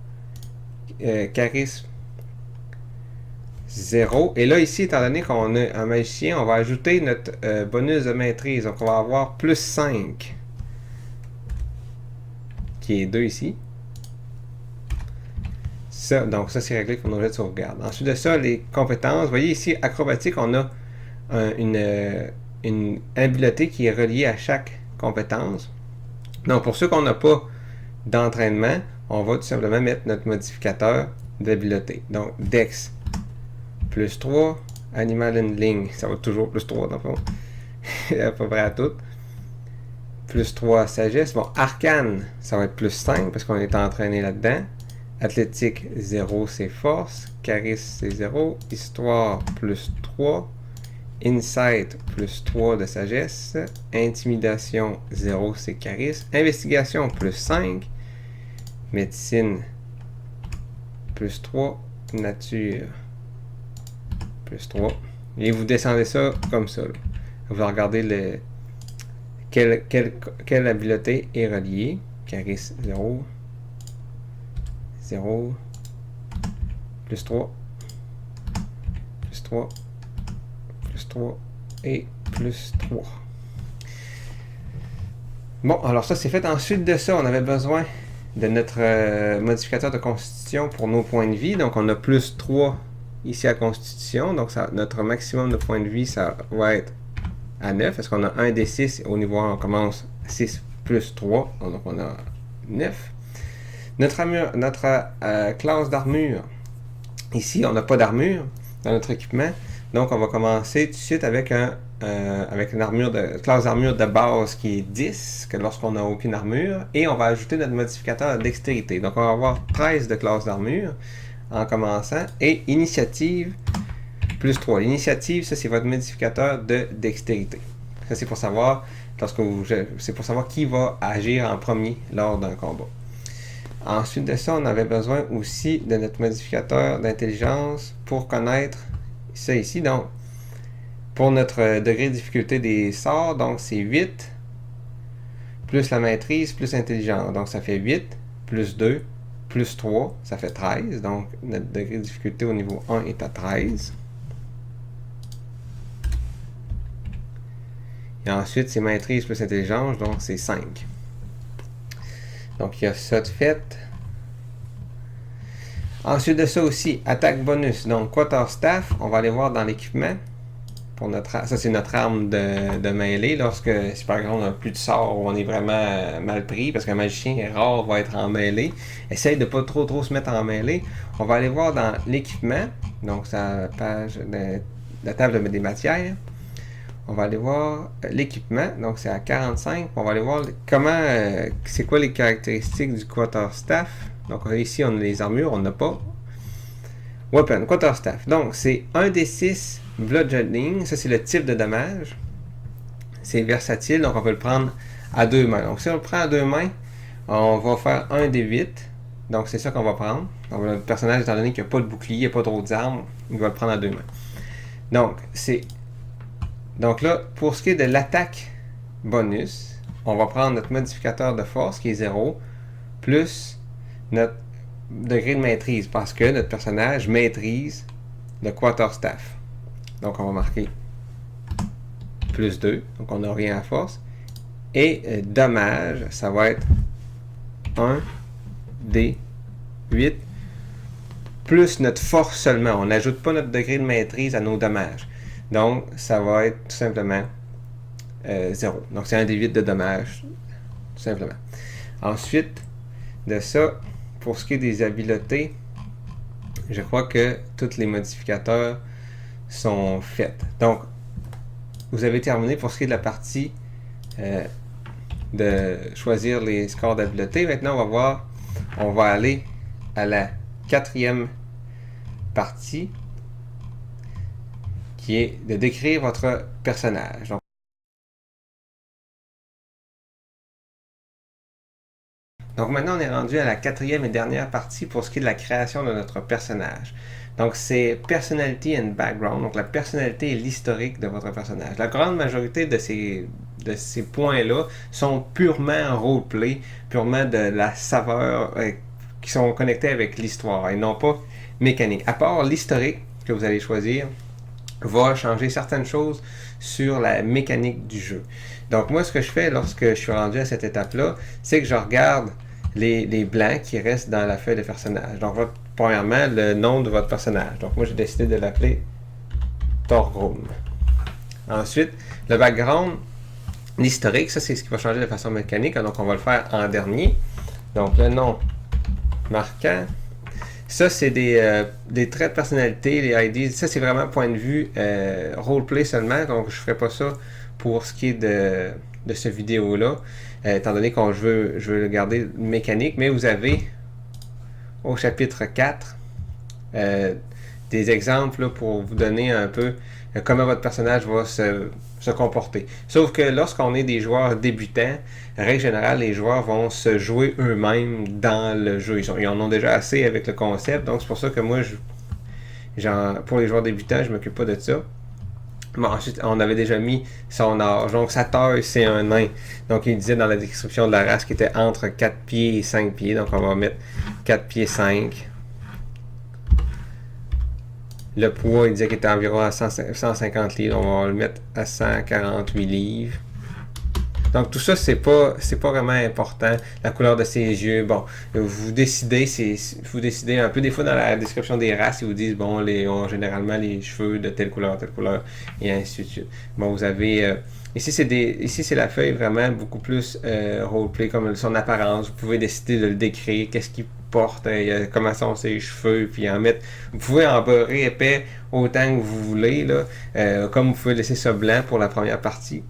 Charisme, 0. Et là, ici, étant donné qu'on a un magicien, on va ajouter notre bonus de maîtrise. Donc, on va avoir plus 5. Qui est 2 ici. Ça, donc ça, c'est réglé pour nos jets de sauvegarde. Ensuite de ça, les compétences. Vous voyez ici, acrobatique, on a une habileté qui est reliée à chaque compétence. Donc, pour ceux qu'on n'a pas d'entraînement, on va tout simplement mettre notre modificateur d'habileté. Donc, Dex, plus 3. Animal Handling, ça va toujours plus 3 dans le fond. À peu près à tout. Plus 3 sagesse. Bon, Arcane, ça va être plus 5 parce qu'on est entraîné là-dedans. Athlétique, 0, c'est force. Charisme, c'est 0. Histoire, plus 3. Insight, plus 3 de sagesse. Intimidation, 0, c'est charisme. Investigation, plus 5. Médecine, plus 3. Nature, plus 3. Et vous descendez ça comme ça. Là. Vous regardez quelle habileté est reliée. Charisme, 0. 0. Plus 3. Plus 3. Plus 3. Et plus 3. Bon, alors ça c'est fait. Ensuite de ça, on avait besoin de notre modificateur de constitution pour nos points de vie. Donc on a plus 3 ici à constitution. Donc ça, notre maximum de points de vie, ça va être à 9. Parce qu'on a 1 des 6. Au niveau 1, on commence à 6 plus 3. Donc on a 9. Notre classe d'armure. Ici, on n'a pas d'armure dans notre équipement. Donc on va commencer tout de suite avec une armure classe d'armure de base qui est 10, que lorsqu'on n'a aucune armure, et on va ajouter notre modificateur de dextérité. Donc on va avoir 13 de classe d'armure en commençant, et initiative plus 3. L'initiative, ça c'est votre modificateur de dextérité. Ça c'est pour savoir qui va agir en premier lors d'un combat. Ensuite de ça, on avait besoin aussi de notre modificateur d'intelligence pour connaître ça ici. Donc, pour notre degré de difficulté des sorts, donc c'est 8, plus la maîtrise, plus l'intelligence. Donc ça fait 8, plus 2, plus 3, ça fait 13. Donc notre degré de difficulté au niveau 1 est à 13. Et ensuite, c'est maîtrise plus intelligence, donc c'est 5. Donc il y a ça de fait. Ensuite de ça aussi, attaque bonus. Donc quarterstaff, on va aller voir dans l'équipement. Ça c'est notre arme de mêlée. Lorsque, si par exemple on n'a plus de sort ou on est vraiment mal pris, parce qu'un magicien rare va être en mêlée, essaye de ne pas trop se mettre en mêlée. On va aller voir dans l'équipement. Donc c'est la page de la table des matières. On va aller voir l'équipement, donc c'est à 45. On va aller voir c'est quoi les caractéristiques du quarterstaff. Donc ici on a les armures, on n'a pas. Weapon, quarterstaff. Donc c'est 1 des 6 bludgeoning, ça c'est le type de dommage. C'est versatile, donc on peut le prendre à 2 mains. Donc si on le prend à 2 mains, on va faire 1 des 8. Donc c'est ça qu'on va prendre. Donc le personnage, étant donné qu'il n'y a pas de bouclier, il n'y a pas d'autres armes, il va le prendre à 2 mains. Donc là, pour ce qui est de l'attaque bonus, on va prendre notre modificateur de force qui est 0, plus notre degré de maîtrise, parce que notre personnage maîtrise le quarterstaff. Donc on va marquer plus 2, donc on n'a rien à force. Et dommage, ça va être 1 des 8, plus notre force seulement. On n'ajoute pas notre degré de maîtrise à nos dommages. Donc, ça va être tout simplement 0. Donc, c'est 1 des 8 de dommages, tout simplement. Ensuite de ça, pour ce qui est des habiletés, je crois que tous les modificateurs sont faits. Donc, vous avez terminé pour ce qui est de la partie de choisir les scores d'habileté. Maintenant, on va aller à la 4e partie, qui est de décrire votre personnage. Donc maintenant, on est rendu à la 4e et dernière partie pour ce qui est de la création de notre personnage. Donc c'est Personality and Background, donc la personnalité et l'historique de votre personnage. La grande majorité de ces points-là sont purement roleplay, purement de la saveur, qui sont connectés avec l'histoire et non pas mécanique. À part l'historique que vous allez choisir, va changer certaines choses sur la mécanique du jeu. Donc moi, ce que je fais lorsque je suis rendu à cette étape-là, c'est que je regarde les blancs qui restent dans la feuille de personnage. Donc, premièrement, le nom de votre personnage. Donc, moi, j'ai décidé de l'appeler Torgrim. Ensuite, le background, l'historique, ça, c'est ce qui va changer de façon mécanique. Donc, on va le faire en dernier. Donc, le nom marquant. Ça, c'est des traits de personnalité, les IDs. Ça, c'est vraiment point de vue roleplay seulement. Donc, je ne ferai pas ça pour ce qui est de cette vidéo-là, étant donné que je veux le garder mécanique, mais vous avez au chapitre 4 des exemples là, pour vous donner un peu comment votre personnage va se comporter. Sauf que lorsqu'on est des joueurs débutants, règle générale, les joueurs vont se jouer eux-mêmes dans le jeu. Ils en ont déjà assez avec le concept, donc c'est pour ça que moi, pour les joueurs débutants, je m'occupe pas de ça. Bon, ensuite, on avait déjà mis son âge. Donc, sa taille, c'est un nain. Donc, il disait dans la description de la race qu'il était entre 4 pieds et 5 pieds. Donc, on va mettre 4 pieds 5. Le poids, il disait qu'il était environ à 150 livres. On va le mettre à 148 livres. Donc, tout ça, c'est pas vraiment important. La couleur de ses yeux, bon, vous décidez un peu. Des fois, dans la description des races, ils vous disent, bon, ont généralement les cheveux de telle couleur, et ainsi de suite. Bon, vous avez... ici, c'est la feuille vraiment beaucoup plus roleplay, comme son apparence. Vous pouvez décider de le décrire, qu'est-ce qu'il porte, comment sont ses cheveux, puis en mettre... Vous pouvez en beurrer épais autant que vous voulez, là, comme vous pouvez laisser ça blanc pour la première partie,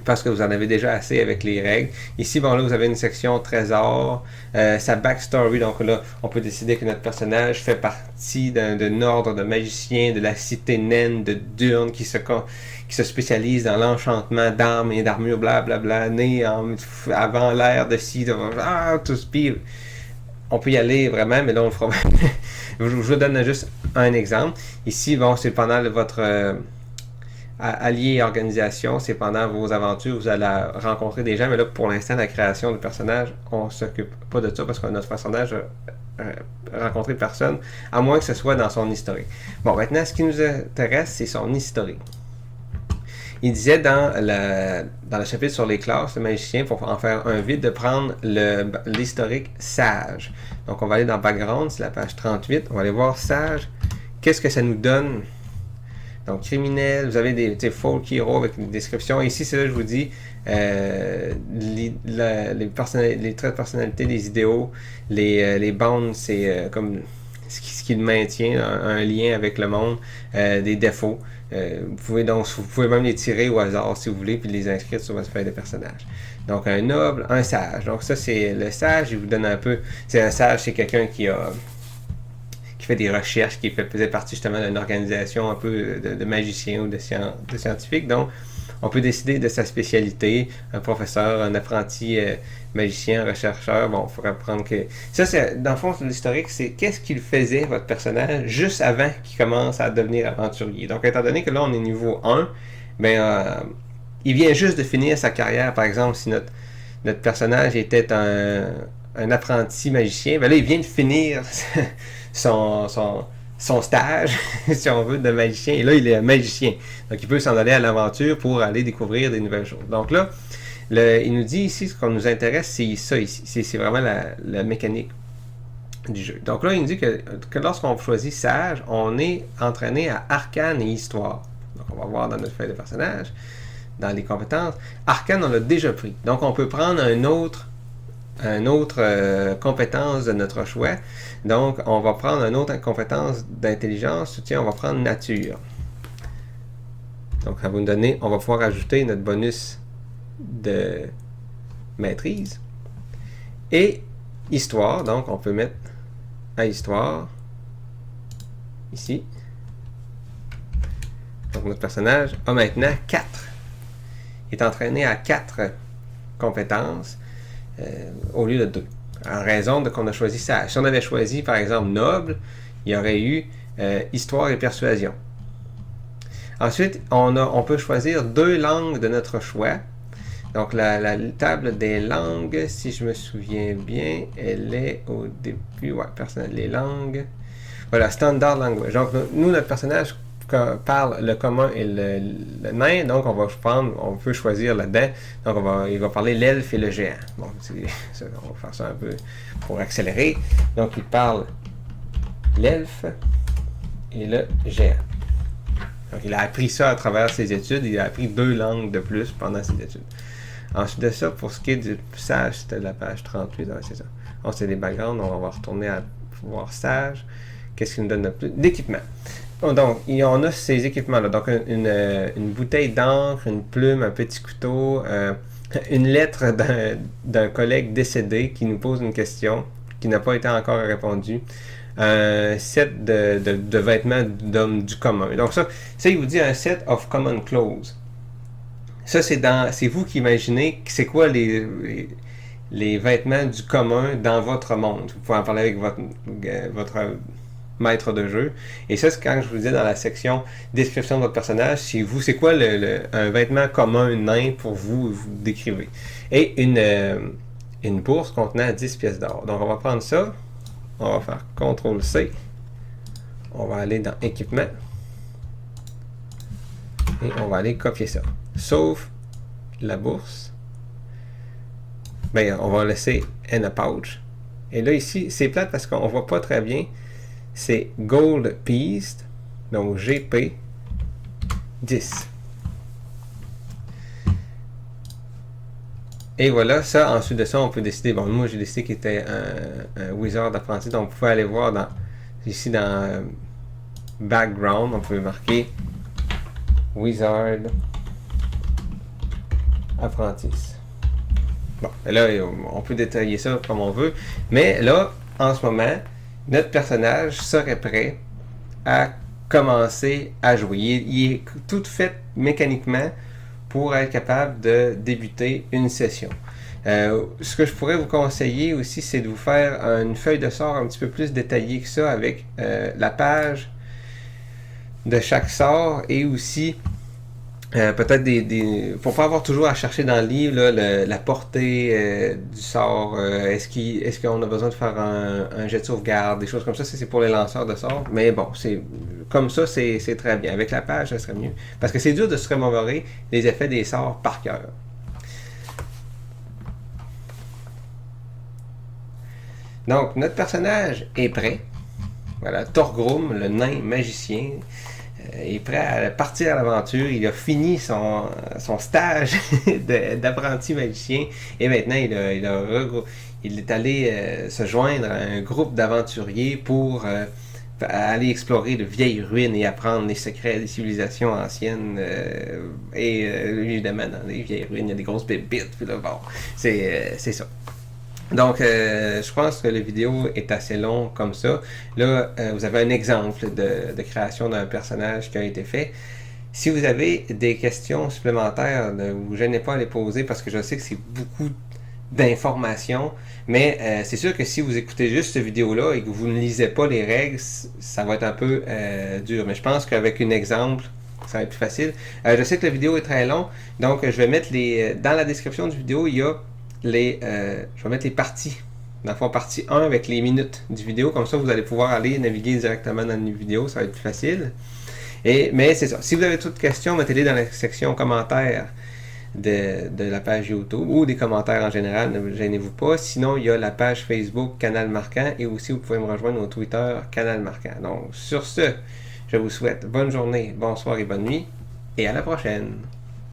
parce que vous en avez déjà assez avec les règles. Ici, bon, là, vous avez une section trésor, sa backstory. Donc là, on peut décider que notre personnage fait partie d'un ordre de magiciens de la cité naine de Durne qui se spécialise dans l'enchantement d'armes et d'armures, blablabla, né avant l'ère de ci, tout ce pire. On peut y aller vraiment, mais là, on le fera. Je vous donne juste un exemple. Ici, bon, c'est pendant votre... alliés et organisation, c'est pendant vos aventures, vous allez rencontrer des gens, mais là, pour l'instant, la création de personnages, on s'occupe pas de ça parce que notre personnage a rencontré personne, à moins que ce soit dans son historique. Bon, maintenant, ce qui nous intéresse, c'est son historique. Il disait dans le chapitre sur les classes, le magicien, pour en faire un vide, de prendre l'historique sage. Donc, on va aller dans Background, c'est la page 38, on va aller voir sage. Qu'est-ce que ça nous donne? Donc, criminel, vous avez des folk heroes avec une description. Ici, c'est là que je vous dis les traits de personnalité, les idéaux, les bandes, c'est comme ce qui le maintient, un lien avec le monde, des défauts. Vous pouvez même les tirer au hasard si vous voulez, puis les inscrire sur votre feuille de personnage. Donc, un noble, un sage. Donc, ça, c'est le sage. Il vous donne un peu... C'est un sage, c'est quelqu'un qui fait des recherches, qui faisait partie justement d'une organisation un peu de magiciens ou de scientifiques. Donc, on peut décider de sa spécialité, un professeur, un apprenti magicien, un rechercheur. Bon, il faudrait prendre que... Ça, c'est, dans le fond, l'historique, c'est qu'est-ce qu'il faisait, votre personnage, juste avant qu'il commence à devenir aventurier. Donc, étant donné que là, on est niveau 1, il vient juste de finir sa carrière. Par exemple, si notre personnage était un apprenti magicien, là, il vient de finir son stage, si on veut, de magicien. Et là, il est un magicien. Donc, il peut s'en aller à l'aventure pour aller découvrir des nouvelles choses. Donc là, il nous dit ici, ce qu'on nous intéresse, c'est ça ici. C'est vraiment la mécanique du jeu. Donc là, il nous dit que lorsqu'on choisit sage, on est entraîné à arcane et histoire. Donc, on va voir dans notre feuille de personnage, dans les compétences. Arcane, on l'a déjà pris. Donc, on peut prendre une autre compétence de notre choix. Donc, on va prendre une autre compétence d'intelligence. Tiens, on va prendre nature. Donc, ça va nous donner, on va pouvoir ajouter notre bonus de maîtrise. Et histoire, donc on peut mettre à histoire, ici. Donc notre personnage a maintenant 4. Il est entraîné à 4 compétences au lieu de 2. En raison de qu'on a choisi sage. Si on avait choisi par exemple noble, il y aurait eu histoire et persuasion. Ensuite, on peut choisir 2 langues de notre choix. Donc la table des langues, si je me souviens bien, elle est au début, ouais, personnel, les langues. Voilà, standard language. Donc nous, notre personnage parle le commun et le nain, donc on peut choisir là-dedans. Donc il va parler l'elfe et le géant. Bon, on va faire ça un peu pour accélérer. Donc il parle l'elfe et le géant. Donc il a appris ça à travers ses études, il a appris 2 langues de plus pendant ses études. Ensuite de ça, pour ce qui est du sage, c'était la page 38, ouais, c'est ça. On c'est des backgrounds, on va retourner à voir sage. Qu'est-ce qu'il nous donne de plus? D'équipement. Donc, on a ces équipements-là. Donc, une bouteille d'encre, une plume, un petit couteau, une lettre d'un collègue décédé qui nous pose une question qui n'a pas été encore répondue. Un set de vêtements d'hommes du commun. Donc, ça, il vous dit un set of common clothes. Ça, c'est vous qui imaginez c'est quoi les vêtements du commun dans votre monde. Vous pouvez en parler avec votre maître de jeu. Et ça, c'est quand je vous disais dans la section description de votre personnage, c'est quoi un vêtement commun nain pour vous décrivez. Et une bourse contenant 10 pièces d'or. Donc, on va prendre ça. On va faire CTRL-C. On va aller dans équipement. Et on va aller copier ça. Sauf la bourse. Ben, on va laisser in a pouch. Et là, ici, c'est plate parce qu'on ne voit pas très bien. C'est Gold Piece, donc GP 10. Et voilà, ça, ensuite de ça, on peut décider. Bon, moi, j'ai décidé qu'il était un wizard apprenti, donc vous pouvez aller voir ici dans Background, on peut marquer Wizard Apprentice. Bon, et là, on peut détailler ça comme on veut, mais là, en ce moment, notre personnage serait prêt à commencer à jouer. Il est tout fait mécaniquement pour être capable de débuter une session. Ce que je pourrais vous conseiller aussi, c'est de vous faire une feuille de sort un petit peu plus détaillée que ça avec la page de chaque sort et aussi peut-être pour pas avoir toujours à chercher dans le livre là, la portée du sort, est-ce qu'on a besoin de faire un jet de sauvegarde, des choses comme ça c'est pour les lanceurs de sorts, mais bon, c'est comme ça, c'est très bien. Avec la page, ça serait mieux. Parce que c'est dur de se remémorer les effets des sorts par cœur. Donc, notre personnage est prêt. Voilà, Thorgrim, le nain magicien, est prêt à partir à l'aventure. Il a fini son stage d'apprenti magicien et maintenant il est allé se joindre à un groupe d'aventuriers pour aller explorer de vieilles ruines et apprendre les secrets des civilisations anciennes. Évidemment, dans les vieilles ruines, il y a des grosses bébites. Puis là, bon, c'est ça. Donc, je pense que la vidéo est assez longue comme ça. Là, vous avez un exemple de création d'un personnage qui a été fait. Si vous avez des questions supplémentaires, ne vous gênez pas à les poser parce que je sais que c'est beaucoup d'informations. Mais c'est sûr que si vous écoutez juste cette vidéo-là et que vous ne lisez pas les règles, ça va être un peu dur. Mais je pense qu'avec un exemple, ça va être plus facile. Je sais que la vidéo est très longue, donc je vais mettre dans la description de la vidéo, il y a je vais mettre les parties. Dans le fond, partie 1 avec les minutes du vidéo. Comme ça, vous allez pouvoir aller naviguer directement dans une vidéo. Ça va être plus facile. Mais c'est ça. Si vous avez toutes questions, mettez-les dans la section commentaires de la page YouTube ou des commentaires en général. Ne gênez-vous pas. Sinon, il y a la page Facebook Canal Marquant et aussi vous pouvez me rejoindre au Twitter Canal Marquant. Donc, sur ce, je vous souhaite bonne journée, bonsoir et bonne nuit et à la prochaine.